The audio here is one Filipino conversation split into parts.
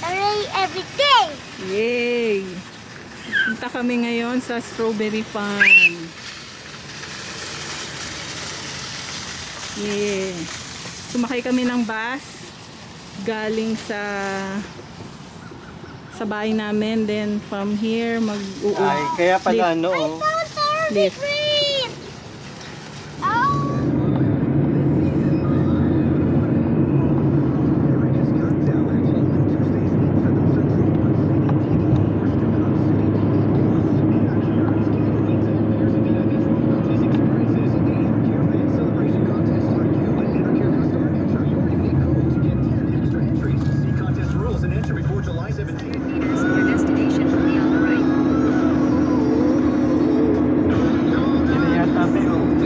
Hooray every day! Yay! Punta kami ngayon sa strawberry farm. Yeah. Sumakay kami ng bus galing sa bahay namin, then from here Ay, kaya pala ano, lift.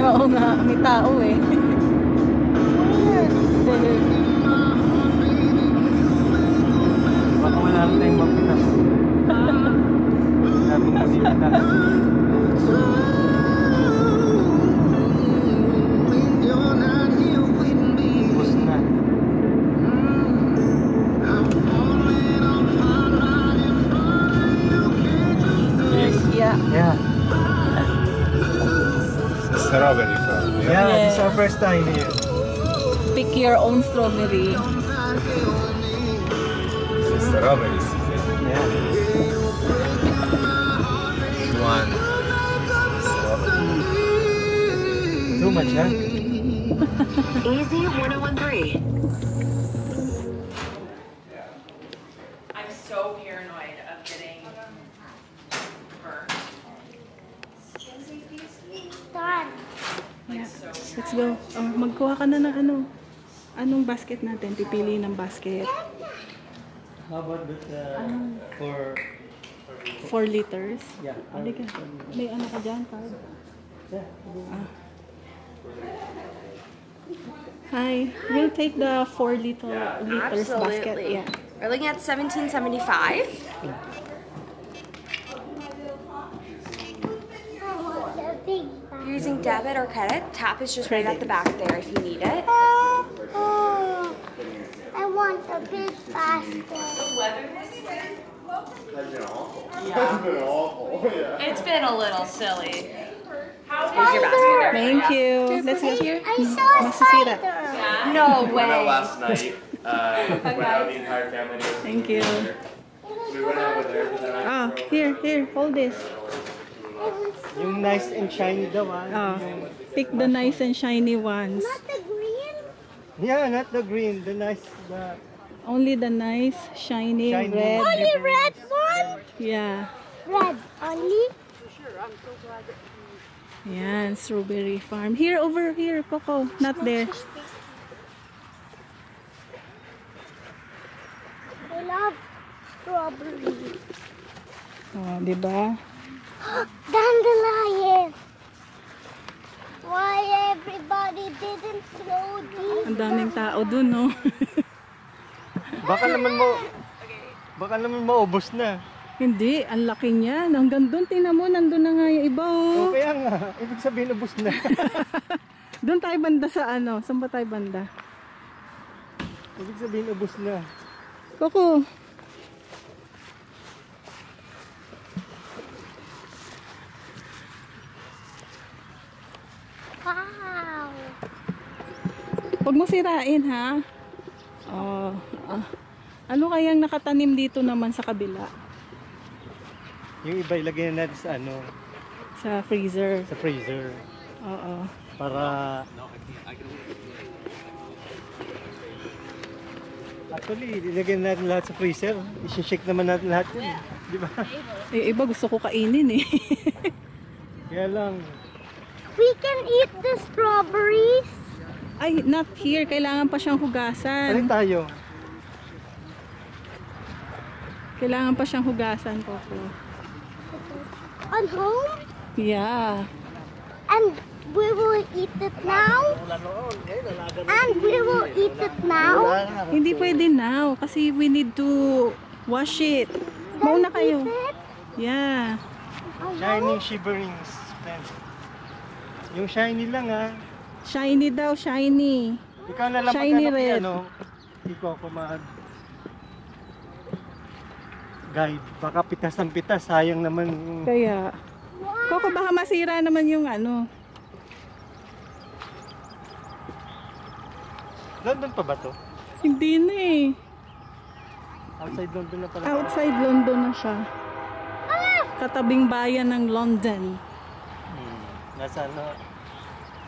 Oo nga, may tao eh. baka wala rin tayong mapitas. Sabi mo dito na. Bus na. Yeah. Strawberry farm. Yeah, Yes. this is our first time here. Pick your own strawberry. Strawberry season. Yeah. One. Too much, huh? Easy 1013. I'm so paranoid of getting burnt. Done. Yeah. Let's go. Oh, magkuha ka na ng anong basket natin? Pipili ng basket. How about that for 4 liters. yeah? Halika. May ano ka dyan, card? Yeah. Hi. We'll take the 4 liters basket. Absolutely. Yeah. We're looking at $17.75. I want a big You're using debit or credit. Tap is just right at the back there if you need it. Oh, I want a big basket. It's been a little silly. Here's your basket. Thank you. Let's go. I saw a Masasira. spider. No Went out way. last night. Went out the entire family. Thank you. We went out with her, but then I Ah, here, hold this. Yung nice and shiny daw, Ah, pick the nice and shiny ones. Not the green. Yeah, not the green, the nice, the Only the nice, shiny, Shiny. red. Only red one. Yeah. Red only. Yan, strawberry farm. Here, over here, Coco. Not there. I love strawberry. Oh, diba? Dandelion. Why everybody didn't throw these? Ang daming tao dun, no? baka naman maubos na. Hindi, ang laki niya. Hanggang dun, tingnan mo, nandun na nga yung iba, O oh. kaya nga, ibig sabihin ubos na. Doon tayo banda sa ano? Saan ba tayo banda? Ibig sabihin ubos na. Coco. Wow. Huwag mo sirain, ha? Oh, ano kayang nakatanim dito naman sa kabila? Yung iba ilagay na natin sa ano, Sa freezer. sa freezer. Oo. Para actually, ilagay na natin lahat sa freezer. I-shake naman natin lahat yun. Di ba? Eh, iba gusto ko kainin eh. Kaya lang, We can eat the strawberries. Ay, not here. Kailangan pa siyang palit hugasan. tayo. Kailangan pa siyang hugasan, Coco. On home. Yeah. And we will eat it now. And we will eat it now. Hindi pwede now kasi we need to wash it. Mauna kayo. Eat it. Yeah. Shiny shivering splendid. Yung shiny lang ha. Shiny daw, shiny. Ikaw na lang Shiny maghanap red. ano. Ikaw kumahal. guide. Baka pitas ng pitas, sayang naman. Kaya, Coco, baka masira naman yung ano. London pa ba to? Hindi na eh. Outside London na pala. Outside London na siya. Katabing bayan ng London. Nasa ano?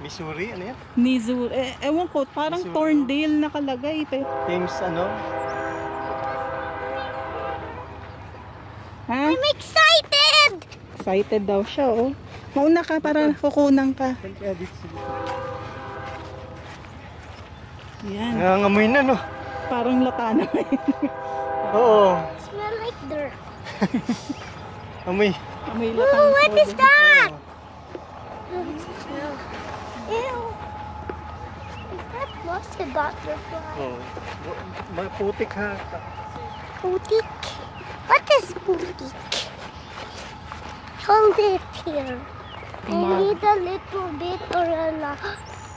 Missouri? Ano yan? Missouri. Ewan ko, parang Missouri. Thorndale nakalagay. Thames ano? Ha? I'm excited! Excited daw siya, oh. Mauna ka para kukunan ka. Kaya dito sa Yan. nangangamoy na, no? Parang lata na. Oo. Smell like dirt. Amoy. May Ooh, latang what is soda. that? Ew. Is that mustard butterfly? Oo. Putik ha. Putik. What is putik? Hold it here. I need a little bit or a lot.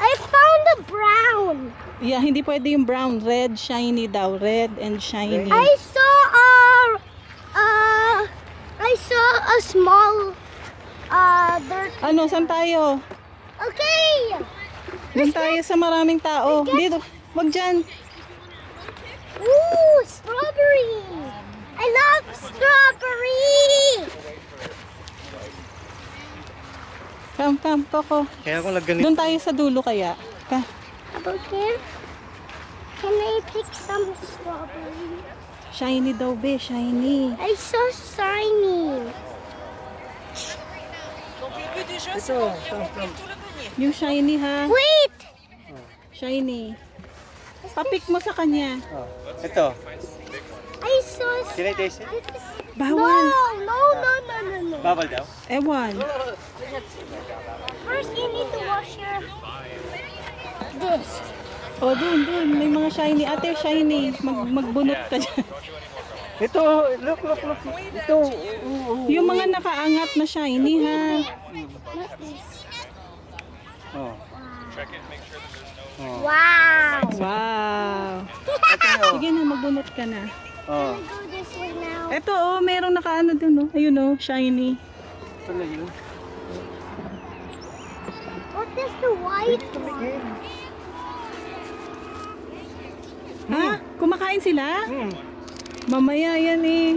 I found a brown. Yeah, hindi pwede yung brown. Red, shiny daw. Red and shiny. I saw a small dirt. Ano, saan tayo? Okay. Doon tayo sa maraming tao. Dito. Wag dyan. Ooh, strawberry. I love strawberry. Come, Coco. Kaya kung ganito. Doon tayo sa dulo kaya. Okay. Can I pick some strawberry? Shiny daw, be. Shiny. I saw shiny. Ito. Yung shiny, ha? Wait. Shiny. Papik mo sa kanya. Oh. Ito. I saw. Can I taste it? Bawal. No. Bawal daw. Ewan. First, you need to wash your this. O, doon. May mga shiny. Ate, shiny. Magbunot ka dyan. Ito. Look. Ito. Yung mga nakaangat na shiny, ha? Not this. Oh. Wow. Wow. Sige na, magbunot ka na. Oh. Go this way now. Eto, oh, merong nakaano dun, oh. Ayun, oh, shiny. Ito na yun. What is the white one? Ha? Kumakain sila? Hmm. Mamaya yan eh.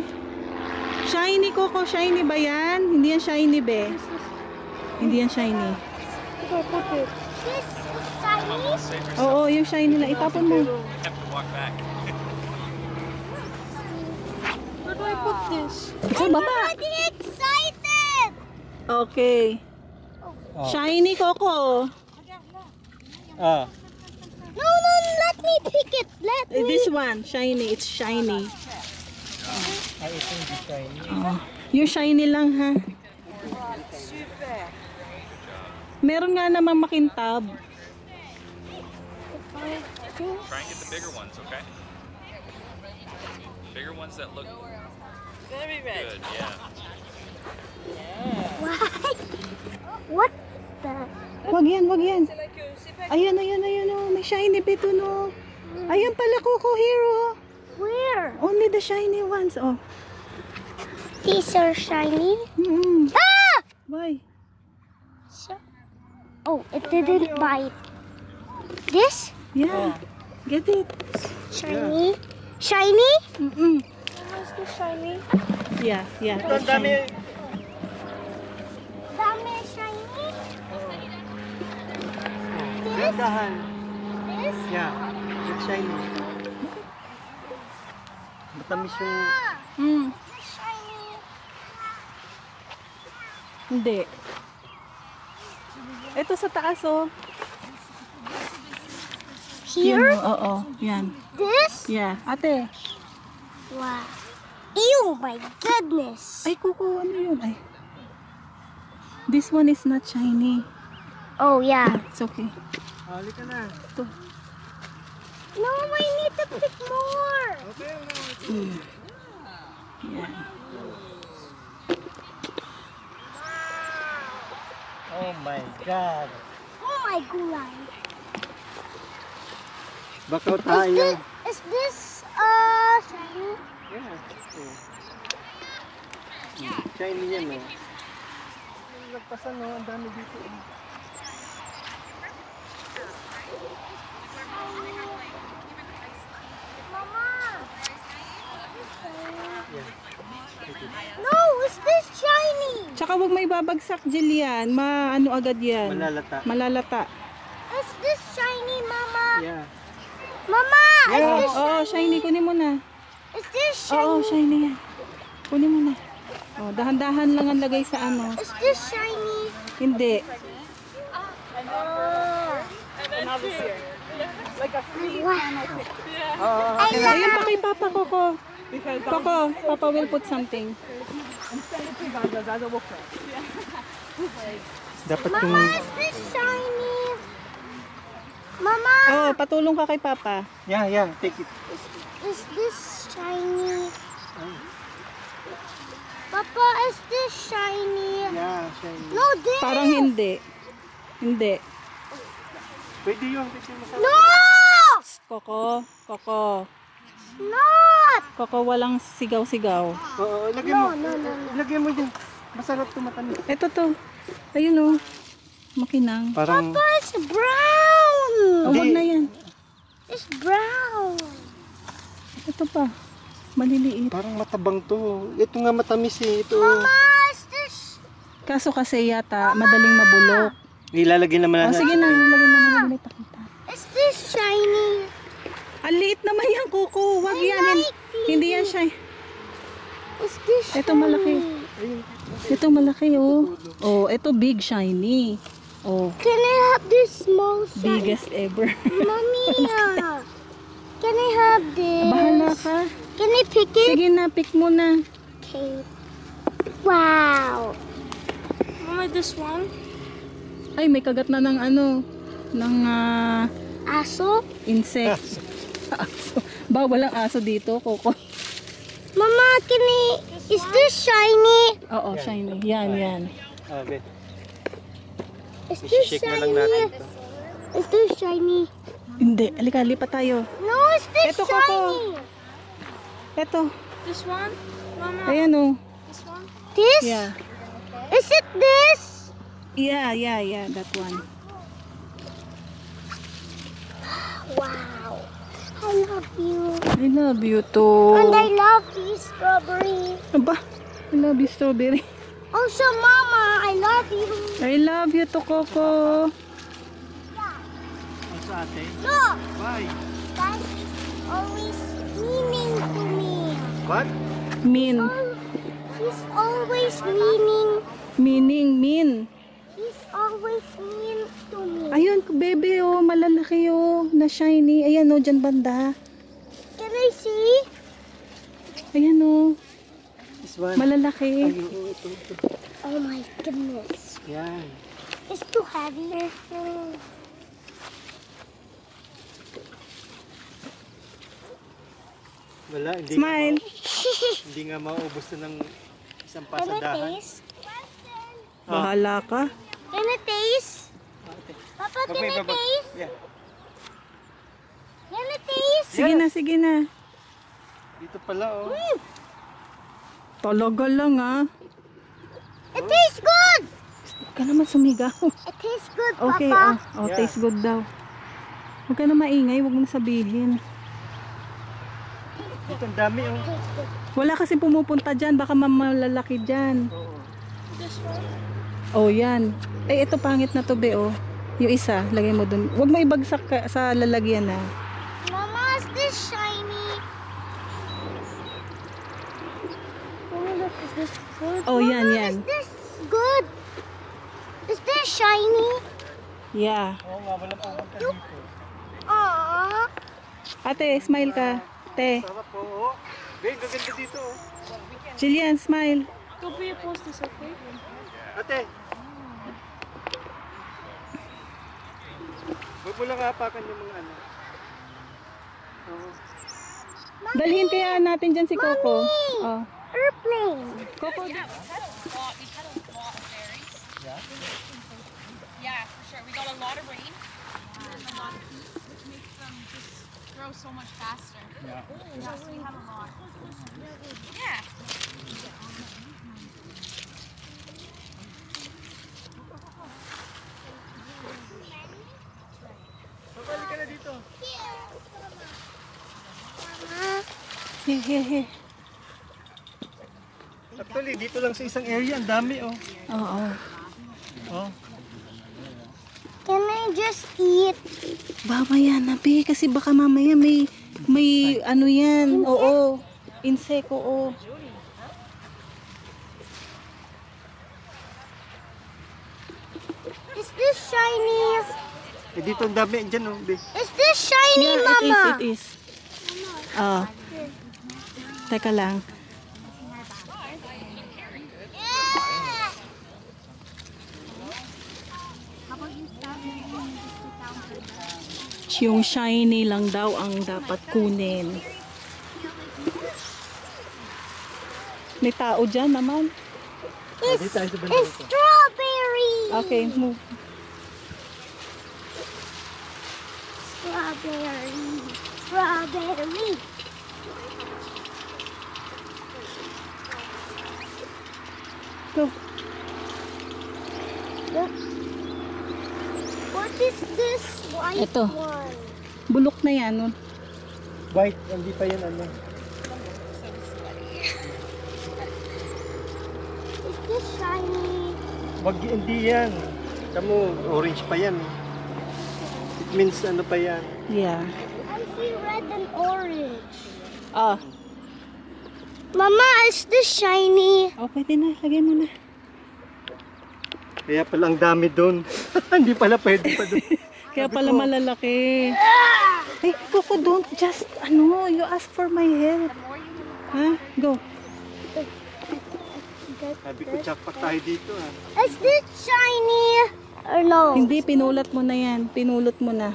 Shiny, Coco. Shiny ba yan? Hindi yan shiny, be. Hindi yan shiny. This Chinese? Oo, yung shiny lang. Itapon mo. Where do I put this? Sa baba. I'm excited! Okay. Oh. Shiny, Coco. Ah. No, let me pick it. Let me. This one, shiny. It's shiny. Ay, ito hindi shiny. Oh. Yung shiny lang, ha? Meron nga namang makintab. Try and get the bigger ones, okay? Bigger ones that look very red. Good, yeah. Why? What the? Wag yan. Ayan, oh. May shiny bito, no. Ayan pala, Coco, here, oh. Where? Only the shiny ones, oh. These are shiny. Ah! Why? So, oh, it didn't bite. This? Yeah. Get it. Shiny? Shiny? Where's the shiny? Yeah. Ito, That's ang dami. shiny. Dami shiny? This? Dahan. This? Yeah. It's shiny. Matamis yung... Shiny. Hindi. Ito sa taas, oh. Here? Yan, oo. Yan. This? Yeah. Ate. Wow. Ew, my goodness. Ay, Coco, ano yun? Ay. This one is not shiny. Oh, yeah. It's okay. Hali ka na. Ito. No, I need to pick more. Yan. Oh my God. Oh, my gulay. Bakaw tayo. Is this, shiny? Yeah. Shiny yan, no? Nagpasan, no? Ang dami dito. Mama! Yan. No, is this shiny? Tsaka huwag may babagsak, Jillian. Ano agad yan? Malalata. Malalata. Is this shiny, Mama? Yeah. Mama! Yeah. Is this Oo, shiny. Kunin mo na. Is this shiny? Oo, shiny yan. Kunin mo na. Oh, dahan-dahan lang ang lagay sa ano. Is this shiny? Hindi. Ayun pa kay Papa Coco. Coco, Papa will put something. Dapat Mama, yung... is this shiny? Mama! Oh, patulong ka kay Papa. Yeah. Take it. Is this shiny? Papa, is this shiny? Yeah, shiny. No, this. Parang hindi. Hindi. Pwede yun. Kasi masarap. No! Coco. Not! Coco, walang sigaw-sigaw. Oo, ilagay mo. Ilagay mo dyan. Masarap tumatamis. Ito to. Ayun oh. Makinang. Parang... Papa, it's brown! Oh, wag na yan. It's brown. Ito pa. Maliliit. Parang matabang to. Ito nga matamis eh. Ito. Mama, is this... Kaso kasi yata, madaling mabulok. Ilalagay naman Oh, natin. sige na. Lagyan mo na may pakita. Is this shiny? Ang liit naman yan, Coco. Wag yan. Hindi yan siya. Is this shiny? Ito malaki. Ito malaki, oh. Oh, ito big, shiny. Oh, Can I have this small shiny? biggest ever. Mommy, can I have this? Bahala ka. Can I pick it? Sige na, pick mo na. Okay. Wow. Mama, this one? Ay, may kagat na ng ano, ng Aso? insect. Aso. Ba, walang aso dito, Coco. Mama, is this shiny? Oo, shiny. Yan. Ah, bet. Is this I-shake na shiny? lang natin ito. Is this shiny? Hindi. Halika, lipat tayo. No, is this Ito, Coco. shiny? Ito. This one? Mama, Ayan, oh. this one? This? Yeah. Is it this? Yeah. That one. Wow. I love you. I love you too. And I love these strawberries. Aba, I love you, strawberry. Also, Mama, I love you. I love you to Coco. Ang sa atin. Look, Bye. that is always meaning to me. What? Min. He's always meaning. Min. He's always mean to me. Ayun, bebe, oh. Malalaki, oh. Na shiny. Ayan, oh. Dyan banda. Can I see? Ayan, oh. This one. Malalaki. Ay, ito. Oh my goodness. Yan. It's too heavy. Wala, hindi Smile. Hindi nga maubos na ng isang Can I pasadahan. taste? Bahala ka. Can I taste? Papa, Wag can may I babag- taste? Yeah. Can I taste? Sige na. Dito pala, oh. Talaga lang, ah. It tastes good. Huwag ka naman sumigaw. It tastes good, Okay, Papa. oh. Oh, Yeah. taste good daw. Huwag ka na maingay. Huwag mo sabihin. Dito ang dami, oh. Tastes good. Wala kasi pumupunta dyan. Baka malalaki dyan. This one? Oh, yan. Ay, ito pangit na to, be, oh. Yung isa, lagay mo dun. Huwag mo ibagsak sa lalagyan, ah. Mama, is this shiny? Oh, look, is this good? Oh, Mama, yan. Is this good? Is this shiny? Yeah. Oo nga, walang pumunta dito. Aww. Ate, smile ka. Te. Sarap po, oh. Babe, gaganda dito, oh. Jillian, smile. Go be a post this, okay? Ate. Huwag mo lang hapakan yung mga ano. Oo. Dalhin kaya natin dyan si Coco. Oh. Airplane. Coco, We've had a lot of berries. Yeah, for sure. We got a lot of rain. And a lot of heat, which makes them just grow so much faster. Yeah, so we have a lot. Yeah. Here. Actually, dito lang sa isang area, ang dami oh. Oo. Oh. Can I just eat? Mamaya na, be. Kasi baka mamaya may ano yan. Oo. Insect, oo. Is this shiny? Eh, dito ang dami dyan oh. Be. Is this shiny, Yeah, Mama? it is. Ah. Teka lang. Yung shiny lang daw ang dapat kunin. May tao dyan naman. Dito tayo sa banda It's ito. strawberry. Okay, move. Strawberry. Strawberry. Go. Look. What is this white Ito. one? Bulok na yan. No? White, hindi pa yan ano. Is this shiny? Wag, hindi yan. Tamo, orange pa yan. It means ano pa yan. Yeah. I see red and orange. Ah. Mama, is this shiny? Oh, pwede na. Lagay mo na. Kaya pala ang dami doon. Hindi pala pwede pa doon. Kaya pala malalaki. Hey, Coco, don't just, you ask for my help. Ha? Go. Sabi ko, jackpot tayo dito ah. Is this shiny or no? Hindi, pinulot mo na yan. Pinulot mo na.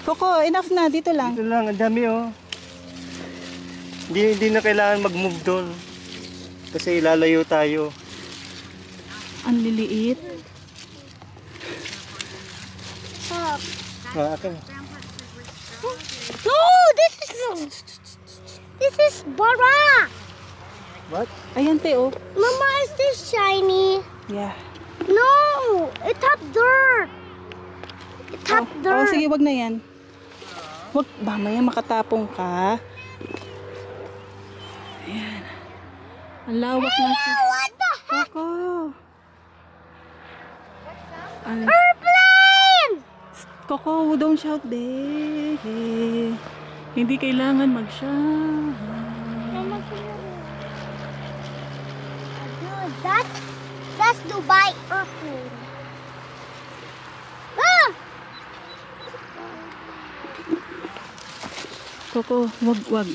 Coco, enough na. Dito lang. Dito lang, ang dami oh. Hindi na kailangan mag-move doon. Kasi ilalayo tayo. Ang liliit. Stop. Akin. No, this is bara. What? Ayan, te, oh. Mama, is this shiny? Yeah. No, it have dirt. It have Oh, dirt. sige, wag na yan. Wag, mamaya makatapong ka. Ayan. Ang lawak ng What the heck? Coco. Ano? Airplane! Coco, don't shout, be. Hindi kailangan mag-shout. Mama, dude, that's Dubai airplane. Ah! Coco, wag.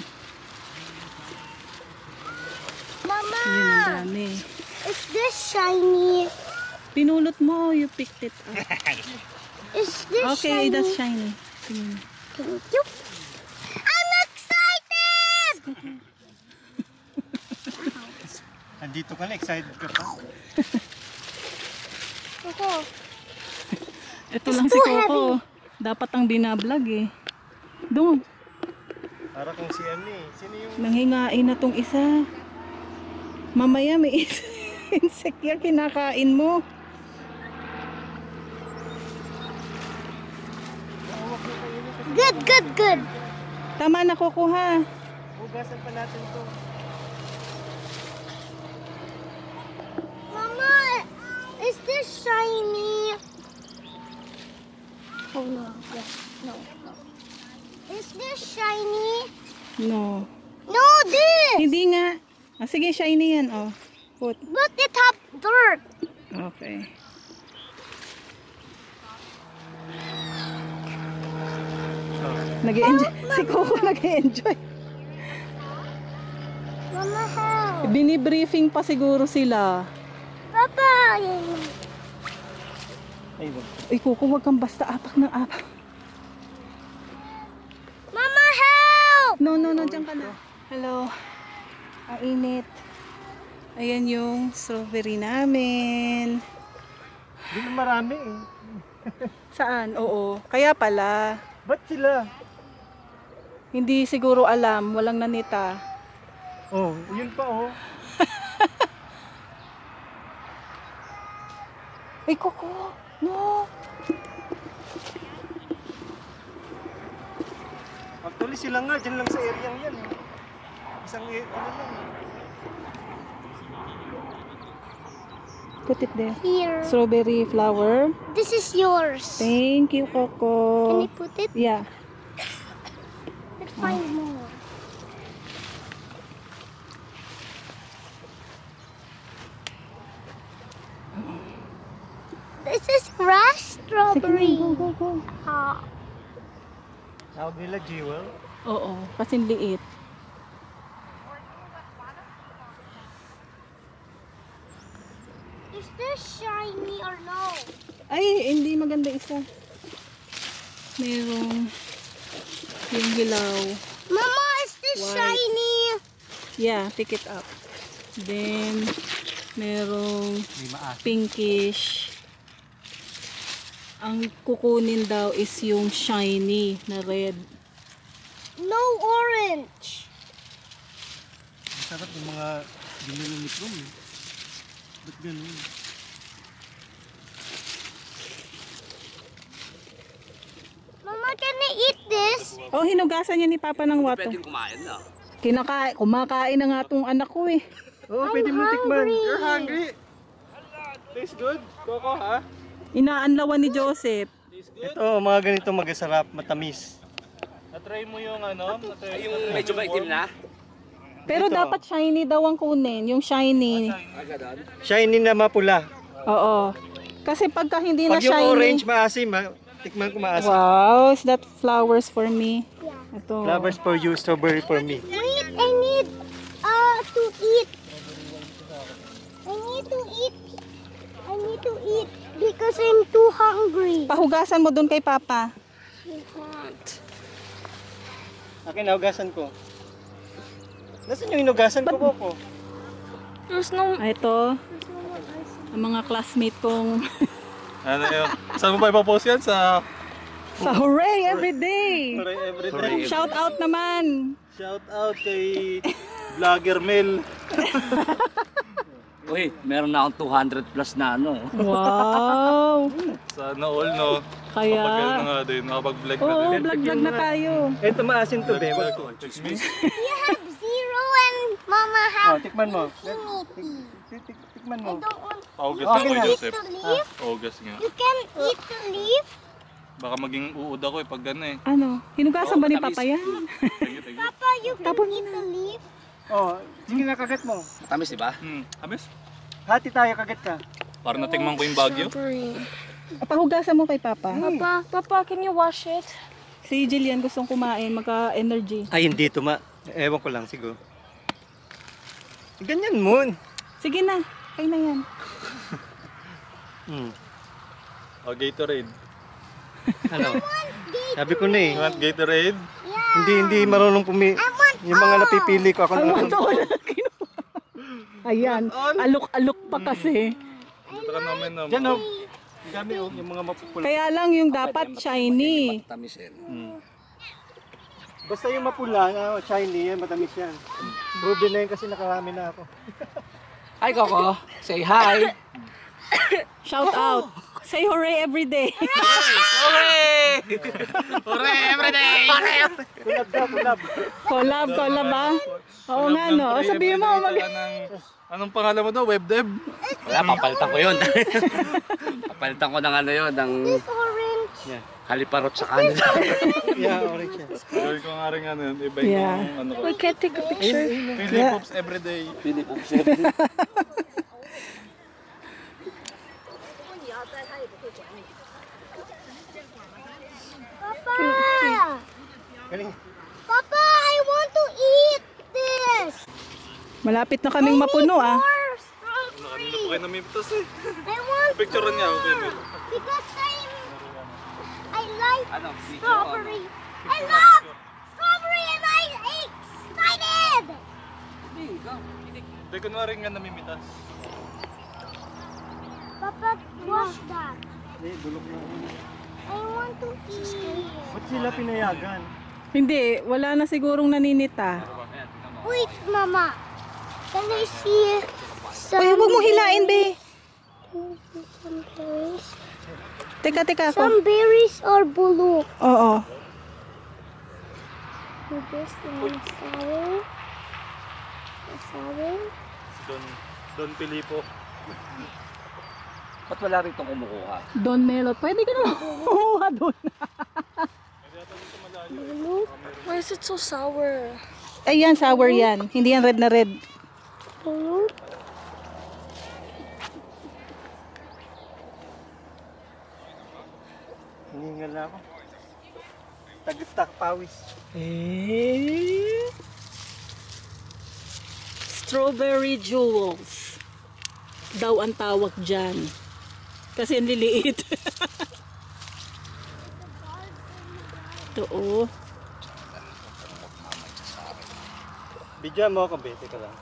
Mama, Yun ang dami. is this shiny? Pinulot mo, you picked it up. Is this Okay, shiny? that's shiny. Tingnan. Thank you. I'm excited! Andito ka na, excited ka pa. Okay. Ito lang si too Coco. Dapat ang binablog eh. Doon. Para kung si ano eh. Sino yung... Nanghingain na tong isa. Mamaya may insect yan kinakain mo. Good. Tama na kukuha. Hugasan pa natin to. Mama, is this shiny? Oh no. No. Is this shiny? No. No, this! Hindi nga. Ah, sige, shiny yan. Oh. Put. But it have dirt. Okay. Nag-enjoy. Si Coco nag-enjoy. Mama, help. Bini-briefing pa siguro sila. Papa! Ay, wag. Ay, Coco, wag kang basta apak ng apak. Mama, help! No, dyan ka na. Hello. Ang init. Ayan yung strawberry namin. Hindi na marami eh. Saan? Oo. Kaya pala. Ba't sila? Hindi siguro alam. Walang nanita. Oh, yun pa oh. Ay, Coco. No. Actually sila nga, dyan lang sa area yan eh. Isang ano lang. Put it there. Here. Strawberry flower. This is yours. Thank you, Coco. Can you put it? Yeah. Let's find more. This is grass strawberry. Go, go, go. Ah, Tawag nila jewel. Oo, kasing liit. is this shiny or no? Ay, hindi maganda isa. Merong yung hilaw. Mama, is this White. shiny? Yeah, pick it up. Then, merong May maas. pinkish. Ang kukunin daw is yung shiny na red. No orange. Masarap yung mga binili ni Prom eh. Ba't ganun? Mama, can I eat this? Oh, hinugasan niya ni Papa ng water. Pwedeng kumain na. Kumakain na nga tong anak ko eh. Oo, pwede mo tikman. You're hungry. Tastes good? Coco, ha? Inaanlawan ni Joseph. Ito, mga ganito magasarap, matamis. Na-try mo yung ano? Ay, yung medyo maitim na. Pero Ito. dapat shiny daw ang kunin. Yung shiny. Agad. Shiny na mapula. Oo. Kasi pagka hindi na Pag yung shiny. orange maasim, tikman ko maasim. Wow, is that flowers for me? Yeah. Ito. Flowers for you, strawberry for me. I need to eat. I need to eat. I need to eat because I'm too hungry. Pahugasan mo dun kay Papa. Akin, nahugasan ko. Nasaan yung hinugasan ko, Coco? There's no... Ito. Ang mga classmate kong Ano yun? Saan mo ba ipapost yan? Sa... sa Hooray Everyday! Hooray everyday. Shout out naman! Shout out kay Vlogger Mel. Uy, meron na akong 200 plus na ano. Wow! Sana all, no? Kaya... Kapag na nga din, nakapag-vlog na Oo, din. vlog-vlog na tayo. Ito maasim to, be. Chismis. You have zero and Mama Oh, have tikman mo. infinity. Tikman I mo. don't want August Okay ako, na. Joseph. to leave. August nga. You can eat the leaf. Baka maging uod ako eh, pag gano'n eh. Ano? Hinugasan ba ni Papa yan? Thank you. Papa, you can eat the leaf. Oh, sige na, kagat mo. Matamis, di ba? Amis? Hati tayo, kagat ka. Para natingman ko yung Baguio. Strawberry. Pahugasan mo kay Papa. Papa, can you wash it? Si Jillian gustong kumain, magka-energy. Ay, hindi ito ewan ko lang siguro. Ganyan mo. Sige na, kain na yan. O, Gatorade. Ano? Sabi ko na eh. You want Gatorade? Hindi marunong yung mga napipili ko. Ako na lang. Ayan, alok-alok pa kasi. Dito ka namin na. Diyan oh. Ang dami oh, yung mga mapupula. Kaya lang yung dapat shiny. Matamis eh. Basta yung mapula, shiny yan, matamis yan. Proven na yun kasi nakarami na ako. Hi, Coco. Say hi. Shout out. Say hooray everyday. Hooray! Hooray everyday! Kulab daw, kulab. Collab ba? Oo nga no. O, sabihin mo, Anong pangalan mo daw? Webdev? Wala, papalitan ko yun. Papalitan ko ng ano yun, ng This orange. haliparot sa kanin. Yeah, orange yan. Gawin ko nga rin ano yun. Iba Yeah. yung ano ko. We can't take a picture. Philly Pops everyday. Papa! Galing. Papa, I want to eat this. malapit na kaming mapuno ah. More Kanina po kayo namimitas eh. I want Picture niya, okay. because I like Ano? strawberry. I love strawberry and I'm excited. Hindi ko na rin nga namimitas. Papa, wash that. Hindi, bulok na. I want to eat. Ba't sila pinayagan? Hindi, wala na sigurong naninita. Wait, Mama. Can I see some? Uy, huwag mong hilain, be. Some berries. Teka ako. Some berries are blue. Oo. this one sour. Sour. Don Pilipo. Ba't wala rito kumukuha? Don Melot. Pwede ka naman kumuha doon. Why is it so sour? Ayan, sour yan. Hindi yan red na red. Hiningal na ako. Tagtak pawis. Strawberry jewels. Daw ang tawag dyan. Kasi ang liliit. Ito oh. Bidyan mo ako, Bete ka lang.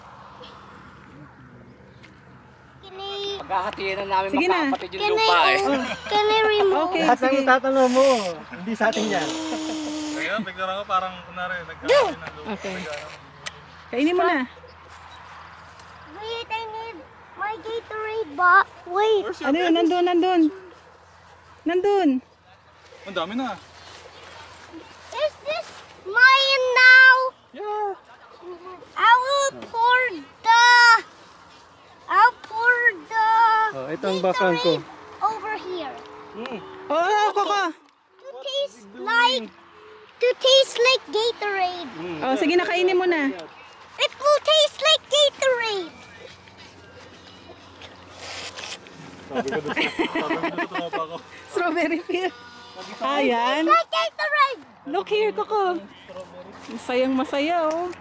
Pagkakatiin na namin Sige na. magkakapatid yung lupa eh. Can I remove? Okay, Lahat sige. ng tatanong mo, hindi sa atin yan. Kaya bigla ko parang kunwari nagkakaroon na lupa. Okay. Kainin mo na. Wait, I need my Gatorade box. Wait. Ano yun? Nandun. Nandun. Ang dami na. Is this mine now? Yeah. I'll pour the Oh, ito ang bakang ko. Gatorade over here. Oh, Coco. To taste like Gatorade. Oh, sige na, kainin mo na. It will taste like Gatorade. Sabi ko doon pa ako. Strawberry field. Ayan. Like Gatorade. Look here, Coco. Masayang masaya, oh.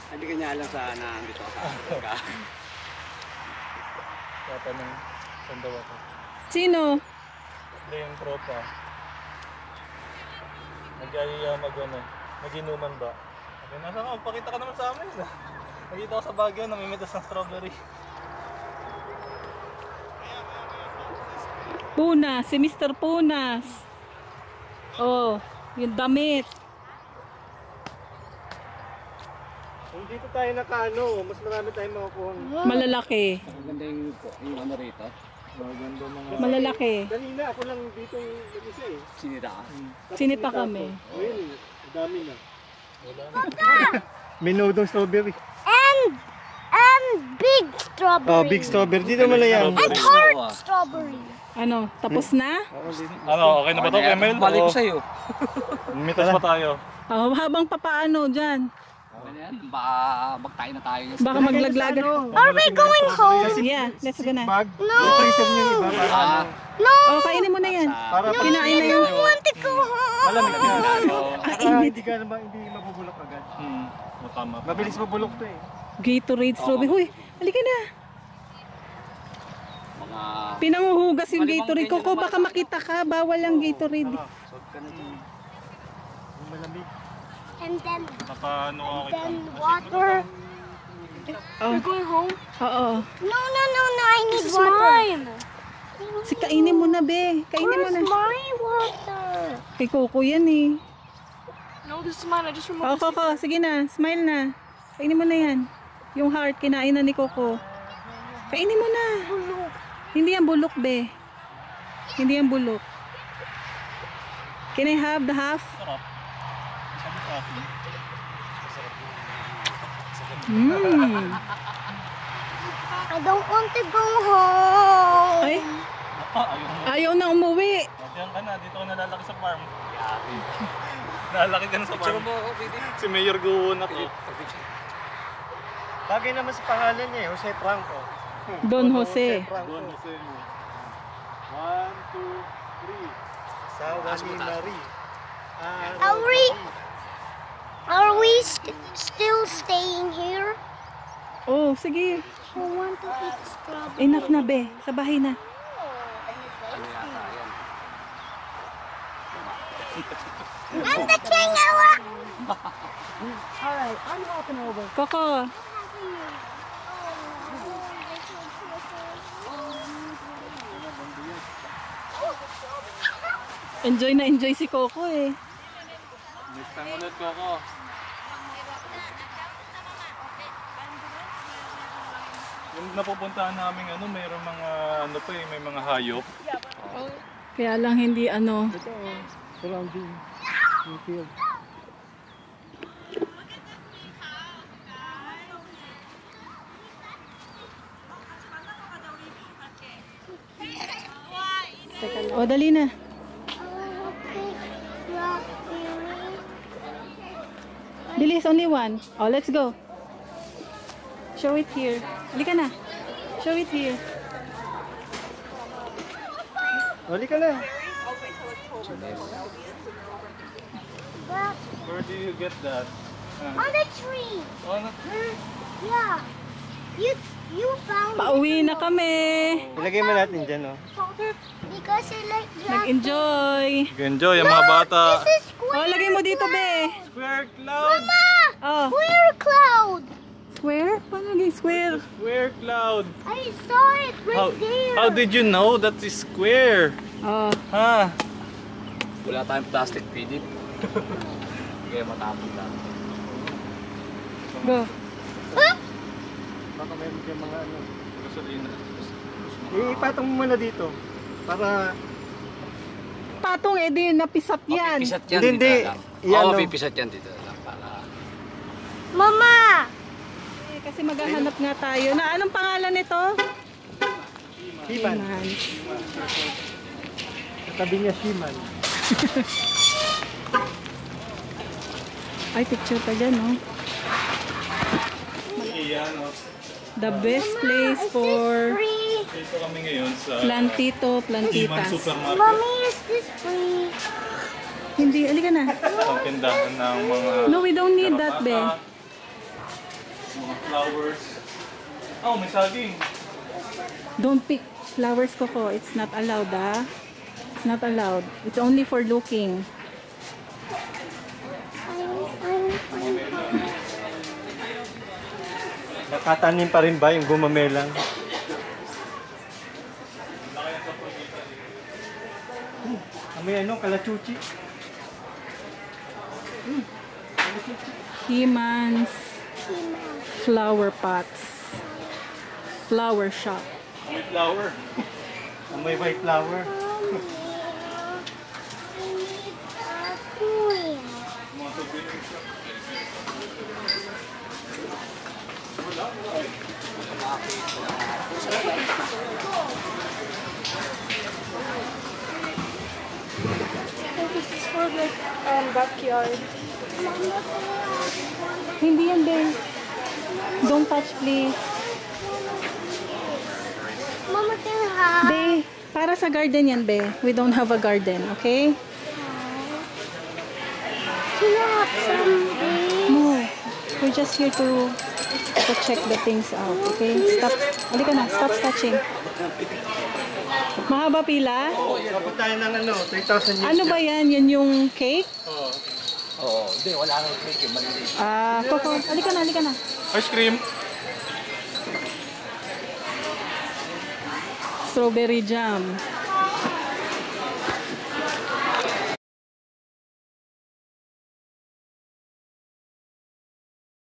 Hindi ka niya alam sa nandito ka. Tatanong, saan daw ako? Sino? Hindi yung tropa. Mag-inuman ba? Okay, nasa ka, pakita ka naman sa amin. Nakita ko sa Baguio, namimitas ng strawberry. Punas, si Mr. Punas. Oh, yung damit. Kung dito tayo nakaano, mas marami tayong makukuha. Malalaki. Maganda yung ano rito. Maganda mga... Malalaki. Kanina ako lang dito yung isa eh. Sinita ka. Sinita kami. Ngayon, ang dami na. Minodong strawberry. And big strawberry. Oh, big strawberry. Dito mo na yan. And hard strawberry. Ano, tapos na? Ano, okay na ba ito, Emil? Balik ko sa'yo. Mitas pa tayo. Oh, habang papaano dyan? Okay na yan. Baka magtayo na tayo. Baka maglaglagan. Are we going home? Yeah, let's go na. Bag. Yung freezer niyo iba. Para ano. No. Oh, kainin mo na yan. Para Kinain na I yun. don't want to go home. malamig na. init. Hindi ka naman, hindi mabubulok agad. Tama. Mabilis mabulok to eh. Gatorade strawberry. Huy, halika na. Mga... Pinanguhugas yung Gatorade. Coco, baka makita ka. Bawal ang Gatorade. Malamig. And then Napaano ako kita. water. You're going home? Oo. No. I need This is water. mine. Si kainin mo na, be. Kainin mo Where's na. my water? Kay Coco yan eh. No, this is mine. I just removed Oh, this. Coco, sige na. Smile na. Kainin mo na yan. Yung heart, kinain na ni Coco. Kainin mo na. Hindi yan bulok, be. Hindi yan bulok. Can I have the half? I don't want to go home. Ay, ayaw na umuwi. Diyan ka na, dito ka nalalaki sa farm. Nalalaki ka na sa farm. Si Mayor Guwon ako. Bagay naman sa pangalan niya eh, Jose Franco. Don Jose. Franco. Doon kasi mo. 1, 2, 3. Sawa ni Marie. Are we still staying here? Oh, sige. I want to eat strawberry. Enough na, be. Sa bahay na. Ano yata yan? I'm the king. Coco. Enjoy na enjoy si Coco eh. Next time ulit ko ako. Yung napupuntahan namin mayroong mga may mga hayop. Kaya lang hindi ano. Ito, surrounding yung field. O, dali na. Bilis, only one. Oh, let's go. Show it here. Halika na. Show it here. Wali ka na. Where do you get that? On the tree. On a tree? Yeah. You found Pauwi na kami. Ilagay mo natin dyan, oh. it because you like that. Nag-enjoy. Enjoy ang mga bata. This is Oh, lagay mo dito, be. Square cloud! Oh, square cloud. square? Paano naging square? Square cloud! I saw it right there. How did you know that is square? Oh, Ha? Wala tayong plastic, Philip. Kaya matapon lang. go. Baka meron kayong mga ano. Gasolina. Ipatong mo muna dito. Para Patong, edi napisat yan. Mapipisat yan Hindi, dito hindi. lang. Yan, Oo, no. mapipisat yan dito lang. Para... Mama. Eh, kasi maghahanap nga tayo. Na anong pangalan nito? Shiman. Himans. Sabi niya Shiman. Ay, picture pa dyan, no? Iyan, The best place for Dito kami ngayon sa plantito, Iman plantitas. Supermarket. Mommy, is this free? Hindi, alika na. Ang tindahan ng mga No, we don't need that, be. mga flowers. Oh, may saging. Don't pick flowers, Coco. It's not allowed, ah. It's not allowed. It's only for looking. Nakatanim pa rin ba yung gumamelang? May ano, kalachuchi. Himans flower pots. Flower shop. May flower. May white flower. Mga souvenir shop. This is for like backyard. Hindi yan, be. Don't touch, please. Mama can have. Be, para sa garden yan, be. We don't have a garden, okay? Can I have some bees? No. We're just here to check the things out, okay? Stop. Halika na. Stop touching. Mahaba pila? Dapat tayo ng ano, 3,000 years. Ano ba yan? Yan yung cake? Oo, hindi, wala nang cake. Maliliit. Ah, Coco. Halika na, halika na. Ice cream. Strawberry jam.